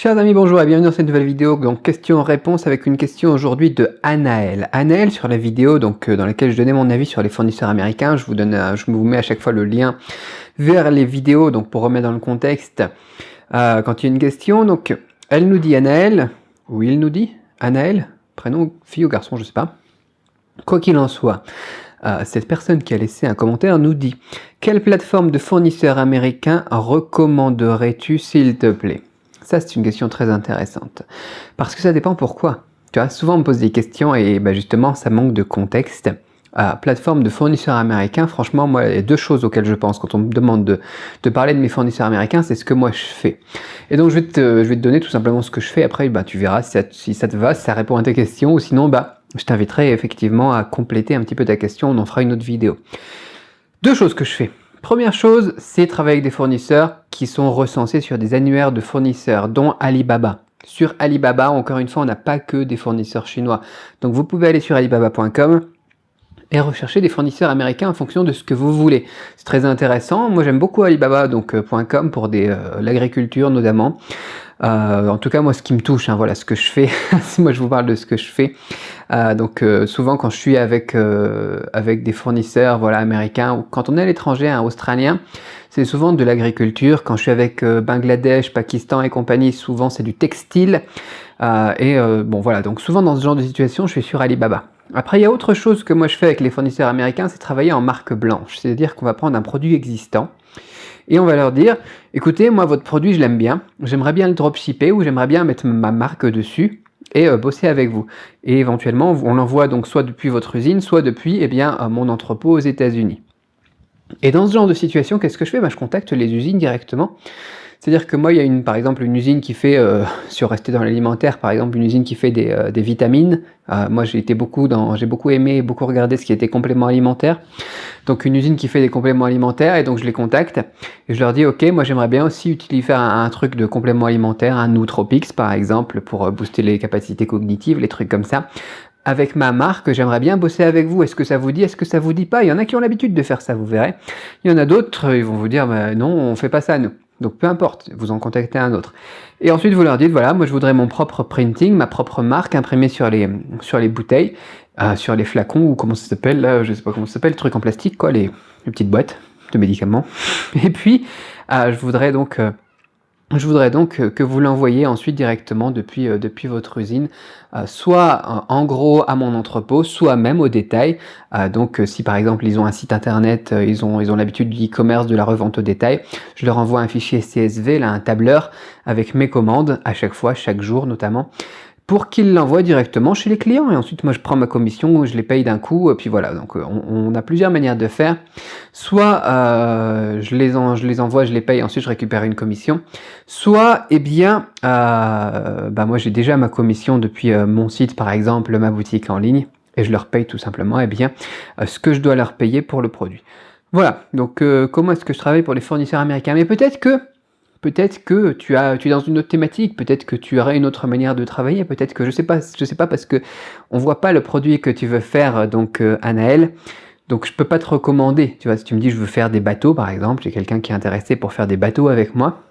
Chers amis, bonjour et bienvenue dans cette nouvelle vidéo. Donc question-réponse avec une question aujourd'hui de Anaël. Anaël sur la vidéo dans laquelle je donnais mon avis sur les fournisseurs américains. Je vous mets à chaque fois le lien vers les vidéos donc pour remettre dans le contexte quand il y a une question. Donc elle nous dit Anaël, ou il nous dit Anaël, prénom fille ou garçon, je sais pas. Quoi qu'il en soit, cette personne qui a laissé un commentaire nous dit: quelle plateforme de fournisseurs américains recommanderais-tu s'il te plaît? Ça, c'est une question très intéressante. Parce que ça dépend pourquoi. Tu vois, souvent on me pose des questions et justement, ça manque de contexte. Plateforme de fournisseurs américains, franchement, moi, il y a deux choses auxquelles je pense quand on me demande de parler de mes fournisseurs américains, c'est ce que moi je fais. Et donc, je vais te donner tout simplement ce que je fais. Après, tu verras si ça te va, si ça répond à tes questions, ou sinon, je t'inviterai effectivement à compléter un petit peu ta question, on en fera une autre vidéo. Deux choses que je fais. Première chose, c'est travailler avec des fournisseurs qui sont recensés sur des annuaires de fournisseurs, dont Alibaba. Sur Alibaba, encore une fois, on n'a pas que des fournisseurs chinois. Donc vous pouvez aller sur alibaba.com et rechercher des fournisseurs américains en fonction de ce que vous voulez. C'est très intéressant. Moi, j'aime beaucoup Alibaba, donc .com pour l'agriculture notamment. En tout cas, moi, ce qui me touche, voilà ce que je fais. Moi, je vous parle de ce que je fais. Souvent, quand je suis avec des fournisseurs, américains, ou quand on est à l'étranger, australien, c'est souvent de l'agriculture. Quand je suis avec Bangladesh, Pakistan et compagnie, souvent c'est du textile. Donc souvent dans ce genre de situation, je suis sur Alibaba. Après, il y a autre chose que moi je fais avec les fournisseurs américains, c'est travailler en marque blanche. C'est-à-dire qu'on va prendre un produit existant et on va leur dire: écoutez, moi votre produit je l'aime bien, j'aimerais bien le dropshipper ou j'aimerais bien mettre ma marque dessus et bosser avec vous. Et éventuellement, on l'envoie donc soit depuis votre usine, soit depuis mon entrepôt aux États-Unis. Et dans ce genre de situation, qu'est-ce que je fais? Je contacte les usines directement. C'est-à-dire que moi, il y a par exemple une usine qui fait, si on restait dans l'alimentaire, par exemple, une usine qui fait des vitamines. Moi, j'ai beaucoup aimé, beaucoup regardé ce qui était compléments alimentaires. Donc une usine qui fait des compléments alimentaires, et donc je les contacte et je leur dis: ok, moi j'aimerais bien aussi faire un truc de complément alimentaire, un Nootropics par exemple, pour booster les capacités cognitives, les trucs comme ça. Avec ma marque, j'aimerais bien bosser avec vous. Est-ce que ça vous dit? Est-ce que ça vous dit pas? Il y en a qui ont l'habitude de faire ça, vous verrez. Il y en a d'autres, ils vont vous dire: non, on fait pas ça nous. Donc peu importe, vous en contactez un autre. Et ensuite vous leur dites: voilà, moi je voudrais mon propre printing, ma propre marque imprimée sur les bouteilles, sur les flacons, ou comment ça s'appelle là, je sais pas comment ça s'appelle, le truc en plastique quoi, les petites boîtes de médicaments. Et puis je voudrais donc que vous l'envoyiez ensuite directement depuis votre usine, soit en gros à mon entrepôt, soit même au détail. Si par exemple ils ont un site internet, ils ont l'habitude du e-commerce, de la revente au détail, je leur envoie un fichier CSV, un tableur avec mes commandes à chaque fois, chaque jour notamment, pour qu'ils l'envoient directement chez les clients. Et ensuite, moi, je prends ma commission, je les paye d'un coup, et puis voilà. Donc, on a plusieurs manières de faire. Soit je les envoie, je les paye, ensuite je récupère une commission. Soit, moi, j'ai déjà ma commission depuis mon site, par exemple, ma boutique en ligne, et je leur paye tout simplement ce que je dois leur payer pour le produit. Voilà. Donc, comment est-ce que je travaille pour les fournisseurs américains? Mais peut-être que tu es dans une autre thématique, peut-être que tu aurais une autre manière de travailler, peut-être que je sais pas parce que on voit pas le produit que tu veux faire, Anaël. Donc je peux pas te recommander. Tu vois, si tu me dis je veux faire des bateaux par exemple, j'ai quelqu'un qui est intéressé pour faire des bateaux avec moi.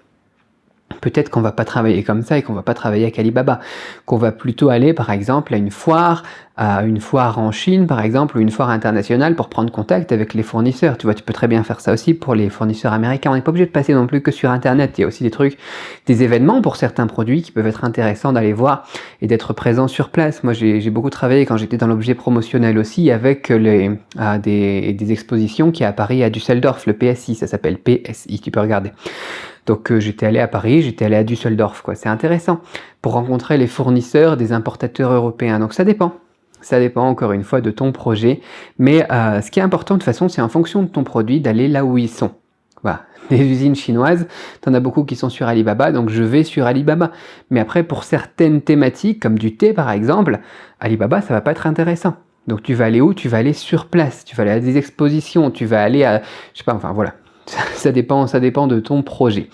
Peut-être qu'on va pas travailler comme ça et qu'on va pas travailler avec Alibaba, qu'on va plutôt aller par exemple à une foire en Chine par exemple, ou une foire internationale pour prendre contact avec les fournisseurs. Tu vois, tu peux très bien faire ça aussi pour les fournisseurs américains. On n'est pas obligé de passer non plus que sur internet. Il y a aussi des événements pour certains produits qui peuvent être intéressants d'aller voir et d'être présent sur place. Moi j'ai beaucoup travaillé quand j'étais dans l'objet promotionnel aussi avec des expositions qui est à Paris, à Düsseldorf, le PSI, ça s'appelle PSI, tu peux regarder. Donc j'étais allé à Paris, j'étais allé à Düsseldorf, quoi. C'est intéressant pour rencontrer les fournisseurs des importateurs européens. Donc ça dépend encore une fois de ton projet. Mais ce qui est important de toute façon, c'est en fonction de ton produit d'aller là où ils sont. Voilà. Les usines chinoises, t'en as beaucoup qui sont sur Alibaba, donc je vais sur Alibaba. Mais après, pour certaines thématiques, comme du thé par exemple, Alibaba, ça va pas être intéressant. Donc tu vas aller où? Tu vas aller sur place, tu vas aller à des expositions, tu vas aller à... je sais pas, enfin voilà. Ça dépend de ton projet.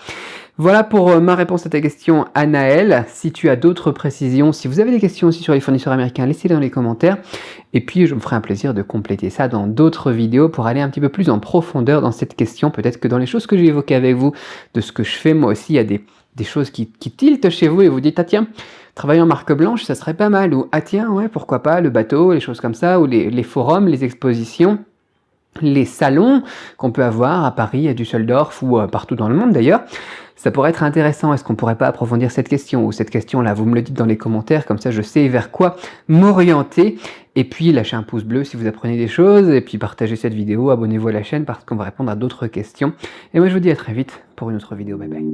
Voilà pour ma réponse à ta question, Anaël. Si tu as d'autres précisions, si vous avez des questions aussi sur les fournisseurs américains, laissez-les dans les commentaires. Et puis, je me ferai un plaisir de compléter ça dans d'autres vidéos pour aller un petit peu plus en profondeur dans cette question. Peut-être que dans les choses que j'ai évoquées avec vous, de ce que je fais, moi aussi, il y a des des choses qui tiltent chez vous et vous dites, ah tiens, travailler en marque blanche, ça serait pas mal, ou ah tiens, ouais, pourquoi pas, le bateau, les choses comme ça, ou les forums, les expositions, les salons qu'on peut avoir à Paris, à Düsseldorf ou partout dans le monde d'ailleurs. Ça pourrait être intéressant. Est-ce qu'on pourrait pas approfondir cette question ou cette question-là? Vous me le dites dans les commentaires, comme ça je sais vers quoi m'orienter. Et puis lâchez un pouce bleu si vous apprenez des choses, et puis partagez cette vidéo, abonnez-vous à la chaîne parce qu'on va répondre à d'autres questions. Et moi je vous dis à très vite pour une autre vidéo. Bye bye.